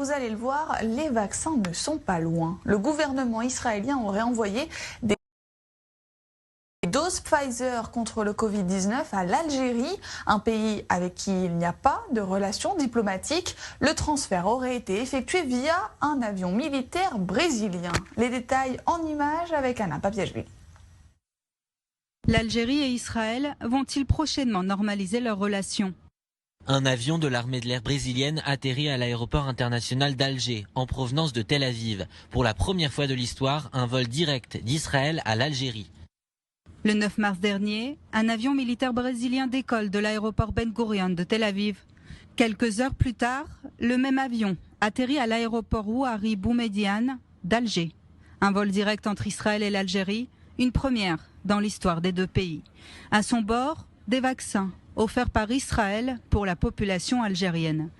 vous allez le voir, les vaccins ne sont pas loin. Le gouvernement israélien aurait envoyé des doses Pfizer contre le Covid-19 à l'Algérie, un pays avec qui il n'y a pas de relations diplomatiques. Le transfert aurait été effectué via un avion militaire brésilien. Les détails en images avec Anna Papiachvili. L'Algérie et Israël vont-ils prochainement normaliser leurs relations ? Un avion de l'armée de l'air brésilienne atterrit à l'aéroport international d'Alger, en provenance de Tel Aviv. Pour la première fois de l'histoire, un vol direct d'Israël à l'Algérie. Le 9 mars dernier, un avion militaire brésilien décolle de l'aéroport Ben Gurion de Tel Aviv. Quelques heures plus tard, le même avion atterrit à l'aéroport Ouari Boumediene d'Alger. Un vol direct entre Israël et l'Algérie, une première dans l'histoire des deux pays. À son bord, des vaccins offerts par Israël pour la population algérienne.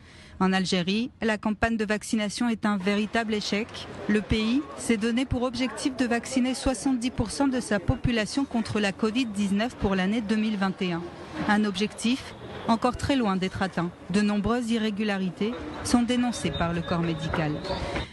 En Algérie, la campagne de vaccination est un véritable échec. Le pays s'est donné pour objectif de vacciner 70% de sa population contre la Covid-19 pour l'année 2021. Un objectif encore très loin d'être atteint. De nombreuses irrégularités sont dénoncées par le corps médical.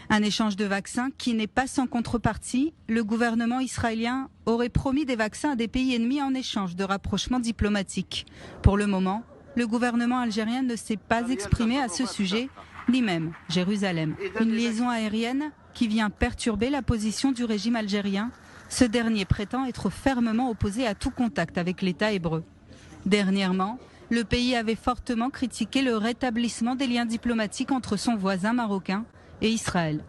Un échange de vaccins qui n'est pas sans contrepartie. Le gouvernement israélien aurait promis des vaccins à des pays ennemis en échange de rapprochements diplomatiques. Pour le moment, le gouvernement algérien ne s'est pas exprimé à ce sujet, ni même Jérusalem. Une liaison aérienne qui vient perturber la position du régime algérien. Ce dernier prétend être fermement opposé à tout contact avec l'État hébreu. Dernièrement, le pays avait fortement critiqué le rétablissement des liens diplomatiques entre son voisin marocain et Israël.